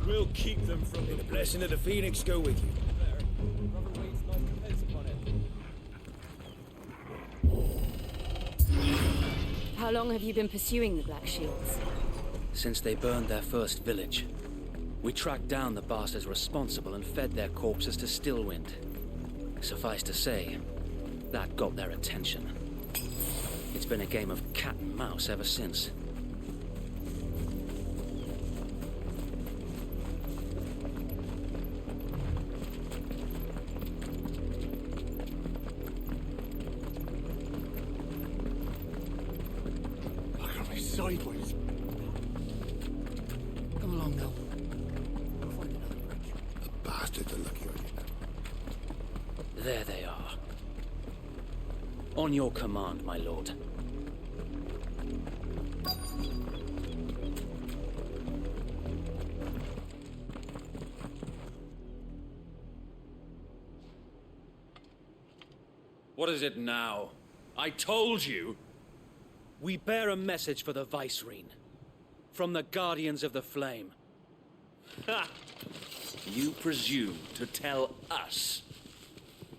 We'll keep them from the blessing of the Phoenix go with you. How long have you been pursuing the Black Shields? Since they burned their first village. We tracked down the bastards responsible and fed their corpses to Stillwind. Suffice to say, that got their attention. It's been a game of cat and mouse ever since. Look at me sideways. Come along, Mel. We'll find another bridge. The bastards are looking at you. There they are. On your command, my lord. What is it now? I told you! We bear a message for the Vicereine. From the Guardians of the Flame. Ha! You presume to tell us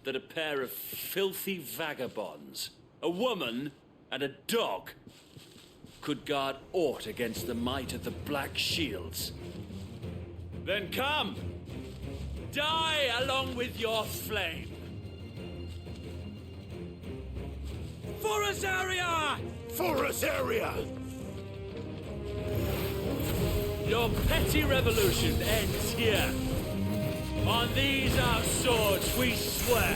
that a pair of filthy vagabonds, a woman and a dog, could guard aught against the might of the Black Shields? Then come! Die along with your flame! For Azaria! For Azaria! Your petty revolution ends here. On these our swords we swear.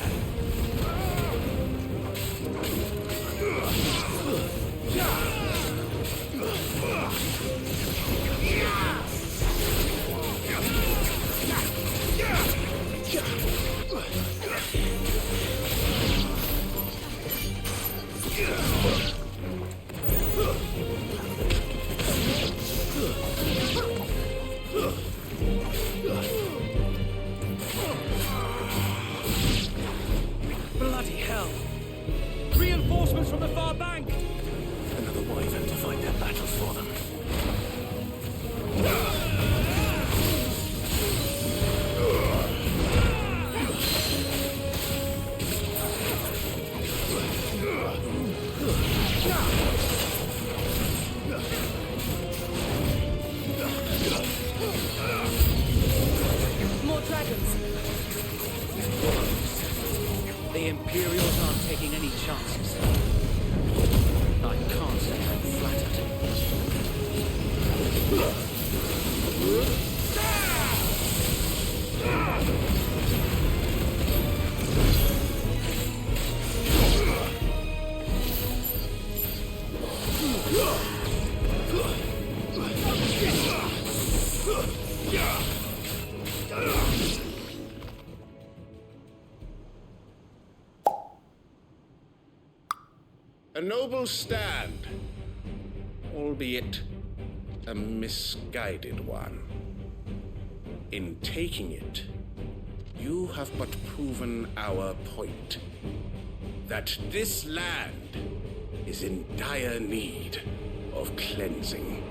Bloody hell! Reinforcements from the far bank! Another wyvern to fight their battles for them. More dragons! The Imperials aren't taking any chances. I can't say I'm flattered. A noble stand, albeit a misguided one. In taking it, you have but proven our point, that this land is in dire need of cleansing.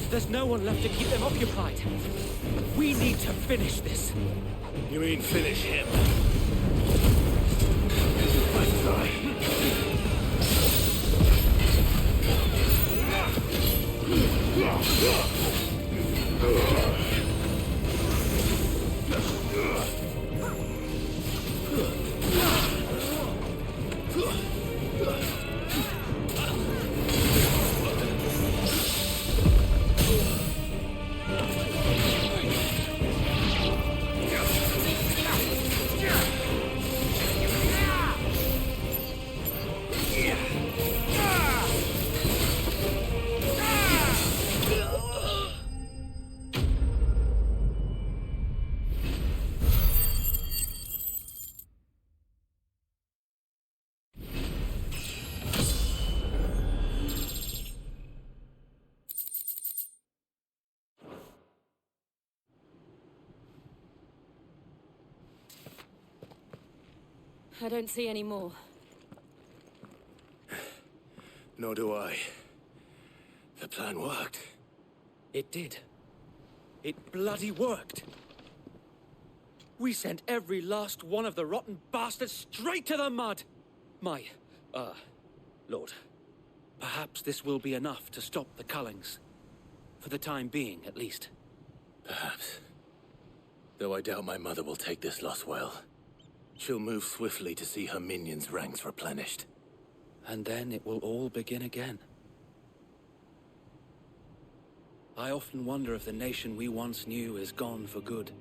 There's no one left to keep them occupied. We need to finish this. You mean finish him? I don't see any more. Nor do I. The plan worked. It did. It bloody worked. We sent every last one of the rotten bastards straight to the mud! Lord, perhaps this will be enough to stop the Cullings. For the time being, at least. Perhaps. Though I doubt my mother will take this loss well. She'll move swiftly to see her minions' ranks replenished. And then it will all begin again. I often wonder if the nation we once knew is gone for good.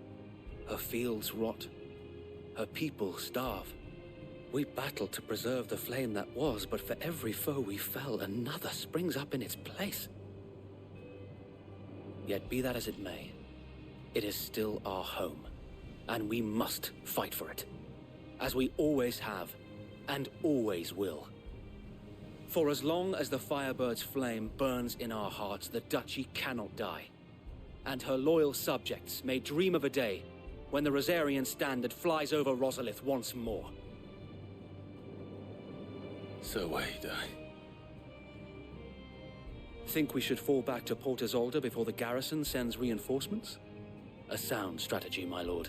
Her fields rot. Her people starve. We battled to preserve the flame that was, but for every foe we fell, another springs up in its place. Yet be that as it may, it is still our home, and we must fight for it. As we always have, and always will. For as long as the Firebird's flame burns in our hearts, the Duchy cannot die. And her loyal subjects may dream of a day when the Rosarian standard flies over Rosalith once more. So wait, Think we should fall back to Port Isolde before the garrison sends reinforcements? A sound strategy, my lord.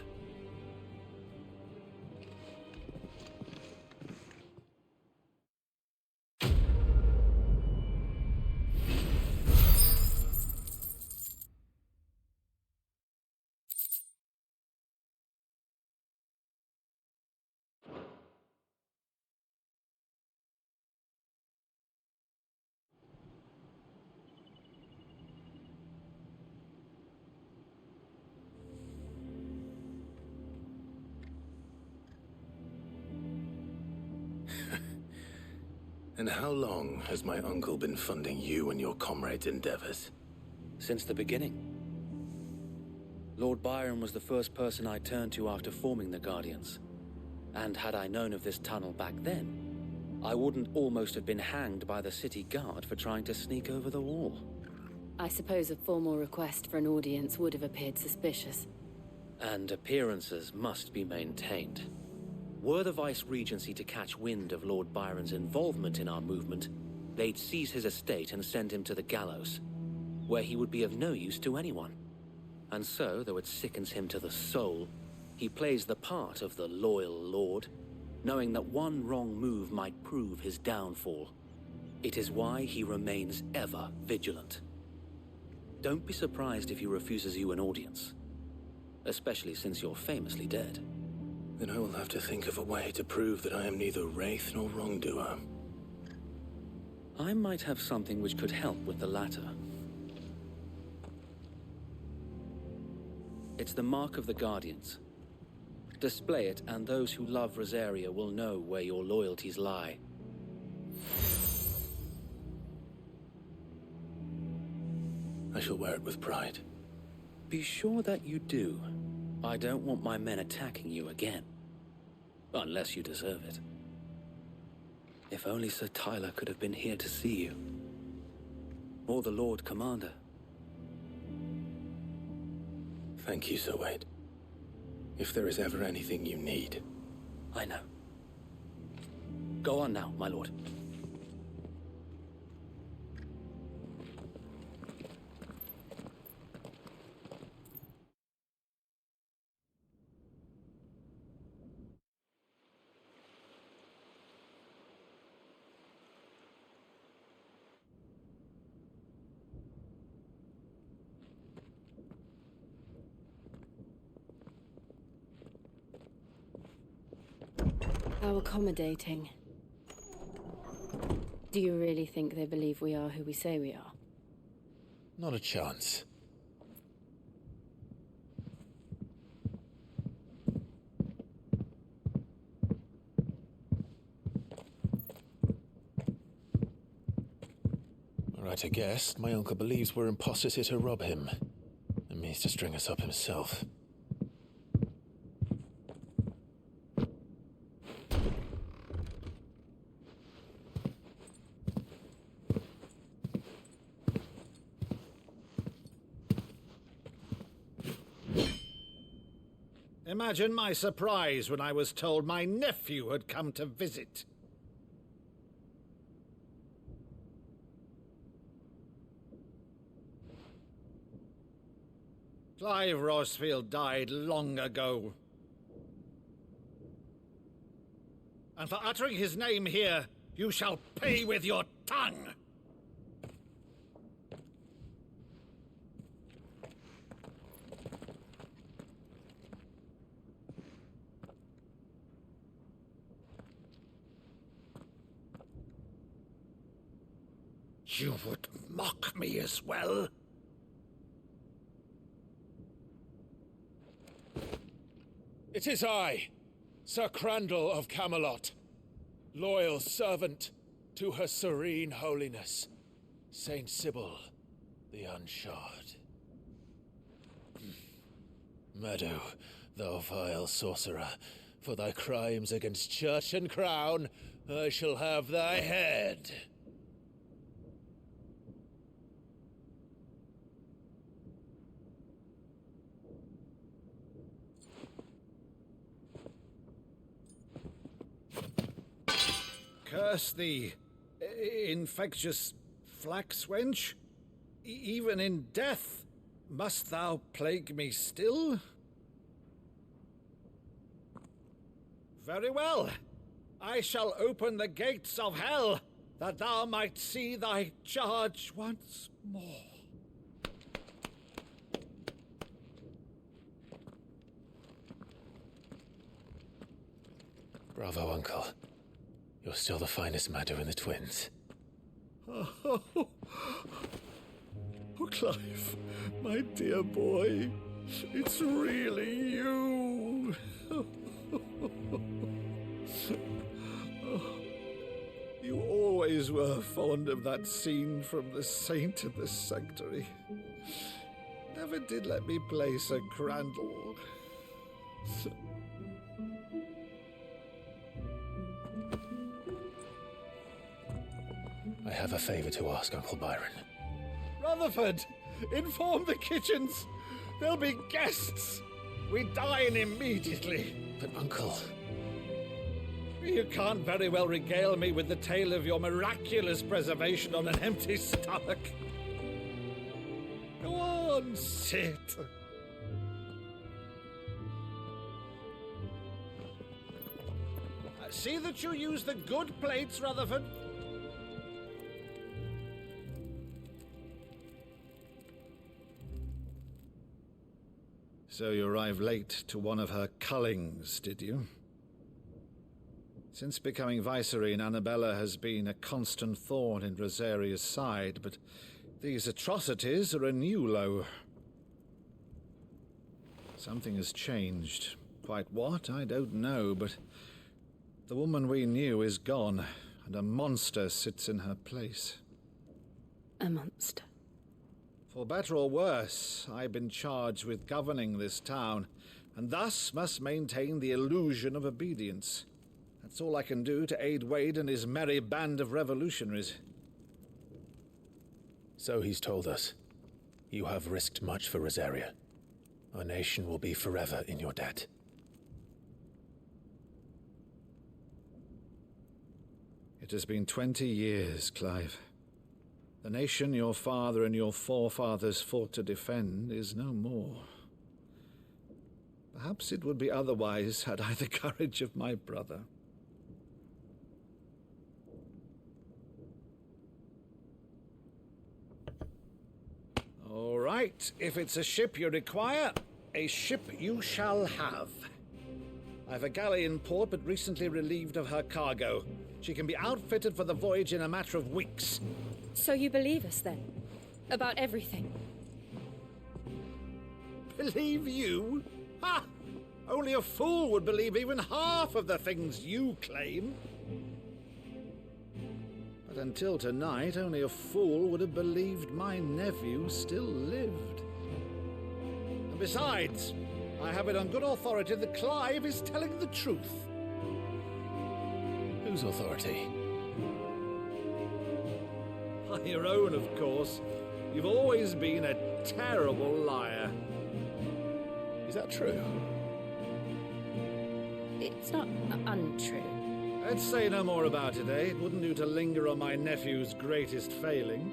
And how long has my uncle been funding you and your comrades' endeavors? Since the beginning. Lord Byron was the first person I turned to after forming the Guardians. And had I known of this tunnel back then, I wouldn't almost have been hanged by the city guard for trying to sneak over the wall. I suppose a formal request for an audience would have appeared suspicious. And appearances must be maintained. Were the Vice-Regency to catch wind of Lord Byron's involvement in our movement, they'd seize his estate and send him to the gallows, where he would be of no use to anyone. And so, though it sickens him to the soul, he plays the part of the loyal lord, knowing that one wrong move might prove his downfall. It is why he remains ever vigilant. Don't be surprised if he refuses you an audience, especially since you're famously dead. Then I will have to think of a way to prove that I am neither wraith nor wrongdoer. I might have something which could help with the latter. It's the mark of the Guardians. Display it, and those who love Rosaria will know where your loyalties lie. I shall wear it with pride. Be sure that you do. I don't want my men attacking you again. Unless you deserve it. If only Sir Tyler could have been here to see you. Or the Lord Commander. Thank you, Sir Wade. If there is ever anything you need. I know. Go on now, my lord. How accommodating. Do you really think they believe we are who we say we are? Not a chance. Right to guess, my uncle believes we're imposters here to rob him, and means to string us up himself. Imagine my surprise when I was told my nephew had come to visit. Clive Rosfield died long ago. And for uttering his name here, you shall pay with your tongue! You would mock me as well? It is I, Sir Crandall of Camelot, loyal servant to Her Serene Holiness, Saint Sybil the Unshod. Meadow, thou vile sorcerer, for thy crimes against church and crown, I shall have thy head. Curse thee, infectious flax wench. Even in death, must thou plague me still? Very well. I shall open the gates of hell, that thou might see thy charge once more. Bravo, Uncle. You're still the finest Meadow in the twins. Oh, Clive, my dear boy, it's really you. You always were fond of that scene from The Saint of the Sanctuary. Never did let me play Sir Crandall. I have a favor to ask, Uncle Byron. Rutherford, inform the kitchens. There'll be guests. We dine immediately. But, Uncle... You can't very well regale me with the tale of your miraculous preservation on an empty stomach. Go on, sit. See that you use the good plates, Rutherford. So you arrived late to one of her cullings, did you? Since becoming Vicereine, Annabella has been a constant thorn in Rosaria's side, but these atrocities are a new low. Something has changed. Quite what, I don't know, but the woman we knew is gone, and a monster sits in her place. A monster. For better or worse, I've been charged with governing this town, and thus must maintain the illusion of obedience. That's all I can do to aid Wade and his merry band of revolutionaries. So he's told us. You have risked much for Rosaria. Our nation will be forever in your debt. It has been 20 years, Clive. The nation your father and your forefathers fought to defend is no more. Perhaps it would be otherwise had I the courage of my brother. All right, if it's a ship you require, a ship you shall have. I've a galley in port, but recently relieved of her cargo. She can be outfitted for the voyage in a matter of weeks. So you believe us, then? About everything? Believe you? Ha! Only a fool would believe even half of the things you claim. But until tonight, only a fool would have believed my nephew still lived. And besides, I have it on good authority that Clive is telling the truth. Whose authority? By your own, of course. You've always been a terrible liar. Is that true? It's not untrue. Let's say no more about it, eh? It wouldn't do to linger on my nephew's greatest failing.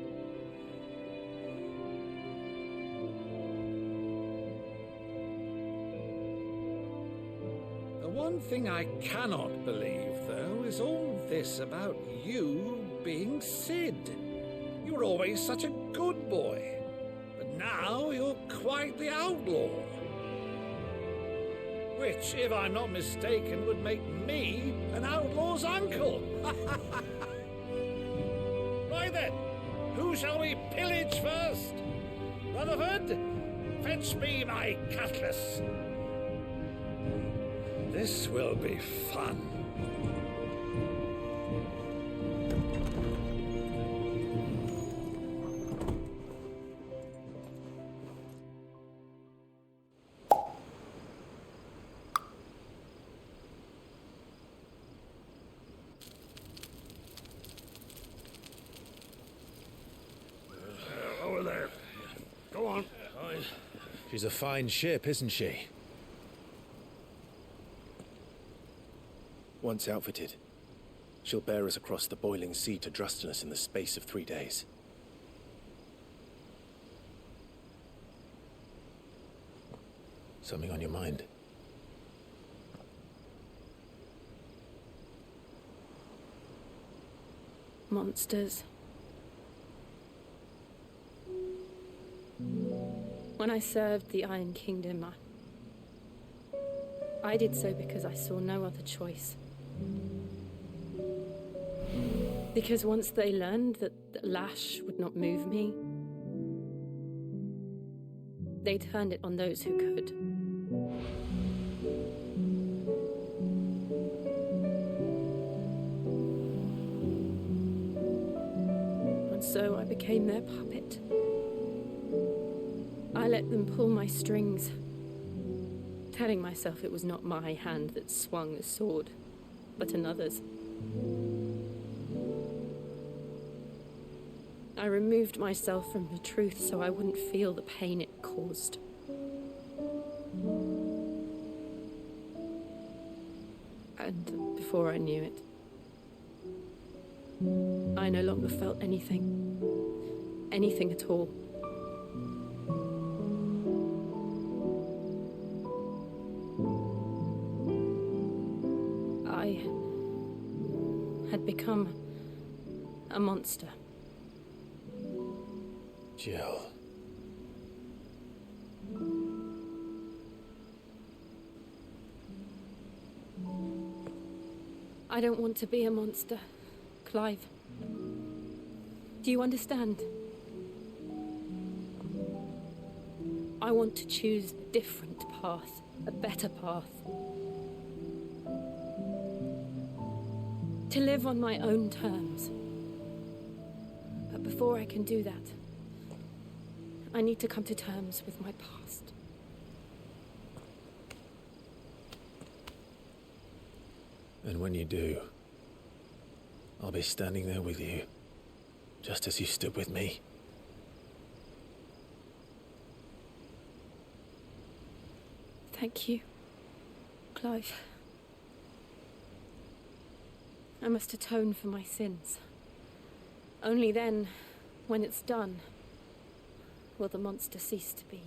The one thing I cannot believe, though, is all this about you being Sid. You were always such a good boy, but now you're quite the outlaw. Which, if I'm not mistaken, would make me an outlaw's uncle. Right then, who shall we pillage first? Rutherford, fetch me my cutlass. This will be fun. Over there. Go on. She's a fine ship, isn't she? Once outfitted, she'll bear us across the boiling sea to Drustinus in the space of 3 days. Something on your mind? Monsters. When I served the Iron Kingdom, I did so because I saw no other choice. Because once they learned that the lash would not move me, they turned it on those who could. And so I became their puppet. I let them pull my strings, telling myself it was not my hand that swung the sword, but another's. I removed myself from the truth so I wouldn't feel the pain it caused. And before I knew it, I no longer felt anything. Anything at all. I had become a monster. Jill. I don't want to be a monster, Clive. Do you understand? I want to choose a different path, a better path. To live on my own terms. But before I can do that, I need to come to terms with my past. And when you do, I'll be standing there with you, just as you stood with me. Thank you, Clive. I must atone for my sins. Only then, when it's done, will the monster cease to be.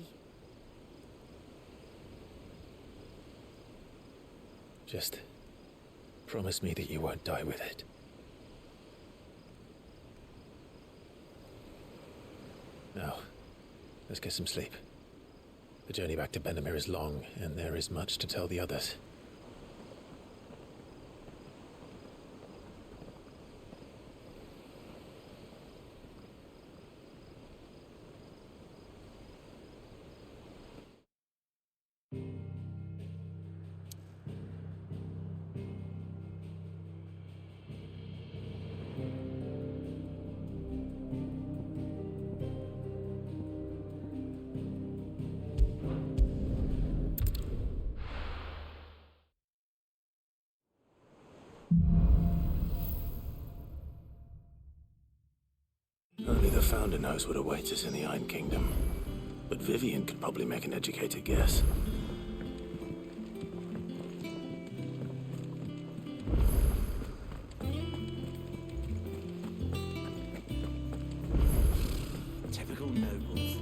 Just promise me that you won't die with it. Now, let's get some sleep. The journey back to Benamir is long, and there is much to tell the others. founder knows what awaits us in the Iron Kingdom, but Vivian could probably make an educated guess. Typical nobles.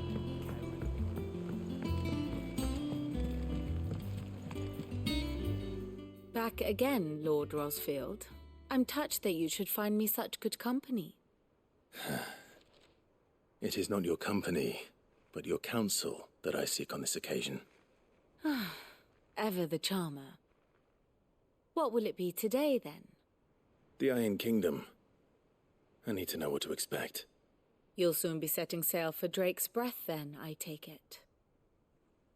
Back again, Lord Rosfield. I'm touched that you should find me such good company. It is not your company, but your counsel that I seek on this occasion. Ever the charmer. What will it be today, then? The Iron Kingdom. I need to know what to expect. You'll soon be setting sail for Drake's Breath, then, I take it.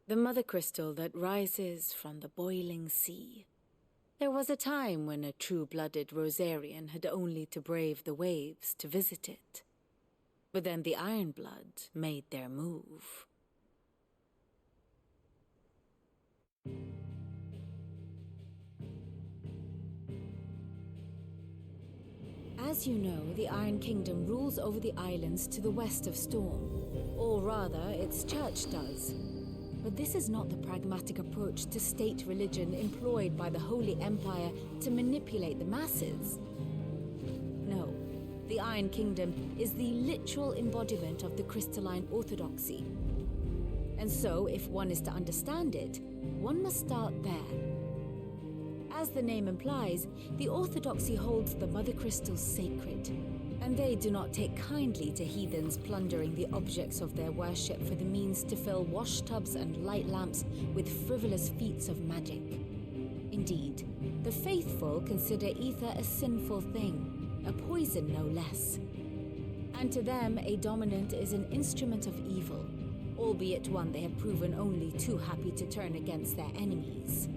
The mother crystal that rises from the boiling sea. There was a time when a true-blooded Rosarian had only to brave the waves to visit it. But then the Ironblood made their move. As you know, the Iron Kingdom rules over the islands to the west of Storm. Or rather, its church does. But this is not the pragmatic approach to state religion employed by the Holy Empire to manipulate the masses. No, the Iron Kingdom is the literal embodiment of the crystalline orthodoxy. And so, if one is to understand it, one must start there. As the name implies, the orthodoxy holds the mother crystals sacred, and they do not take kindly to heathens plundering the objects of their worship for the means to fill washtubs and light lamps with frivolous feats of magic. Indeed, the faithful consider ether a sinful thing, a poison no less. And to them, a dominant is an instrument of evil, albeit one they have proven only too happy to turn against their enemies.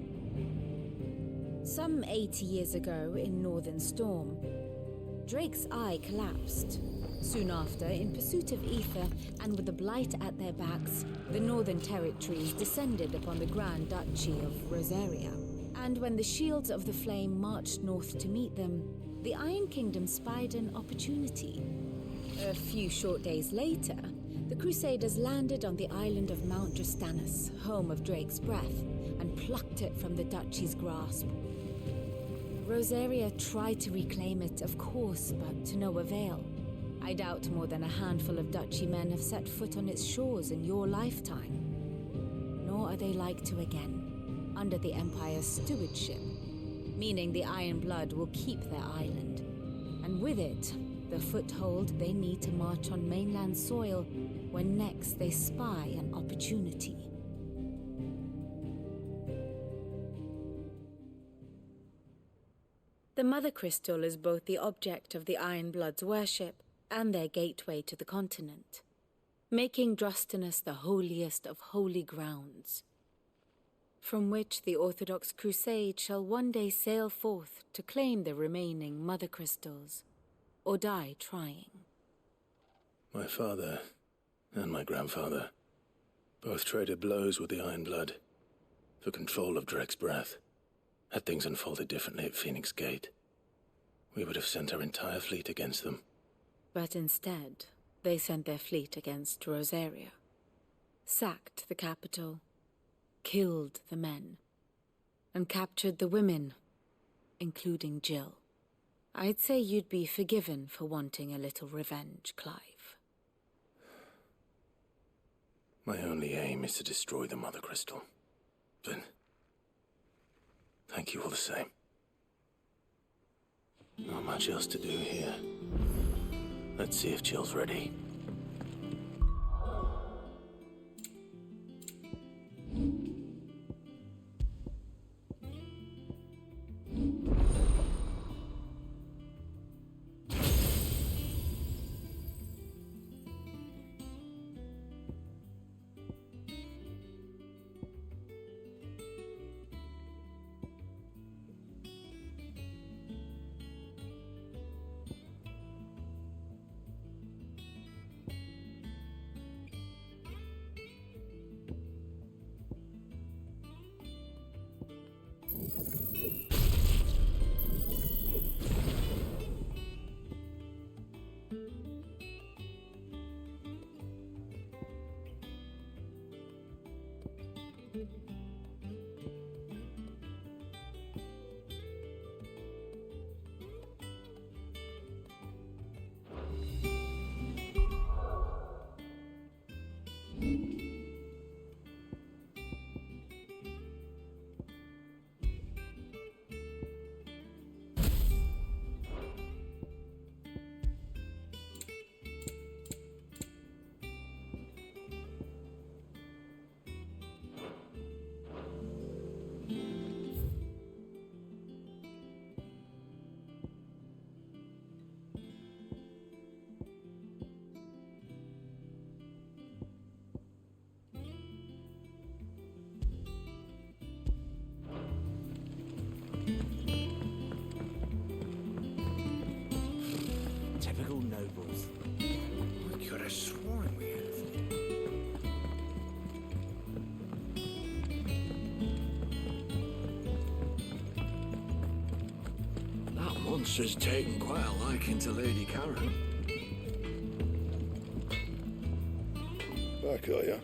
Some 80 years ago in Northern Storm, Drake's eye collapsed. Soon after, in pursuit of ether and with the Blight at their backs, the Northern Territories descended upon the Grand Duchy of Rosaria. And when the Shields of the Flame marched north to meet them, the Iron Kingdom spied an opportunity. A few short days later, the Crusaders landed on the island of Mount Drastanus, home of Drake's Breath, and plucked it from the Duchy's grasp. Rosaria tried to reclaim it, of course, but to no avail. I doubt more than a handful of Duchy men have set foot on its shores in your lifetime. Nor are they like to again, under the Empire's stewardship, meaning the Iron Blood will keep their island, and with it, the foothold they need to march on mainland soil when next they spy an opportunity. The Mother Crystal is both the object of the Iron Blood's worship and their gateway to the continent, making Drastanus the holiest of holy grounds, from which the Orthodox Crusade shall one day sail forth to claim the remaining Mother Crystals, or die trying. My father and my grandfather both traded blows with the Iron Blood for control of Drake's Breath. Had things unfolded differently at Phoenix Gate, we would have sent our entire fleet against them. But instead, they sent their fleet against Rosaria, sacked the capital, killed the men, and captured the women, including Jill. I'd say you'd be forgiven for wanting a little revenge, Clive. My only aim is to destroy the Mother Crystal. Then, thank you all the same. Not much else to do here. Let's see if Jill's ready. Typical nobles. I could have sworn we had That monster's taken quite a liking to Lady Karen. Back, are ya?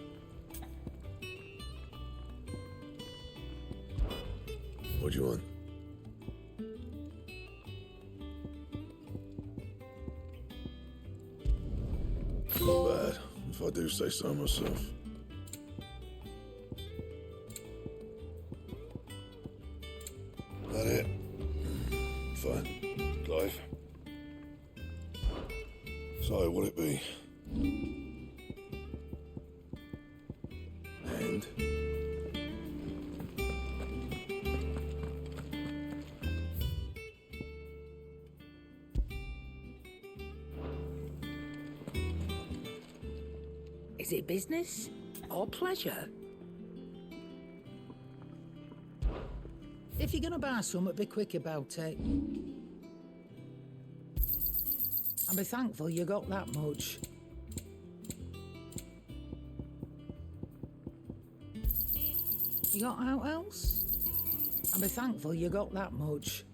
What do you want? Not bad, if I do say so myself. That it? Fine. Clive. So, what'll it be? And? Is it business or pleasure? If you're gonna buy something, be quick about it. And be thankful you got that much. You got out else? And be thankful you got that much.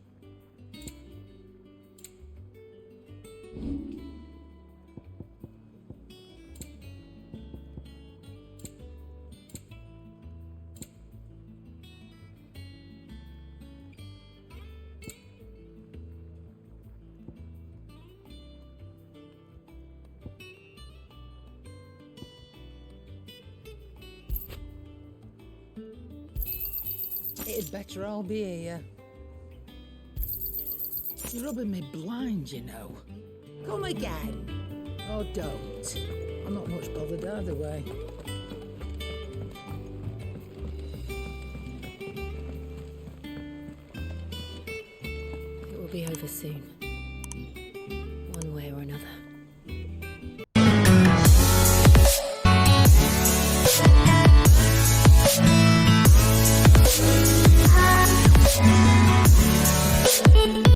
It'd better all be here. You're rubbing me blind, you know. Come again. Or don't. I'm not much bothered either way. It will be over soon.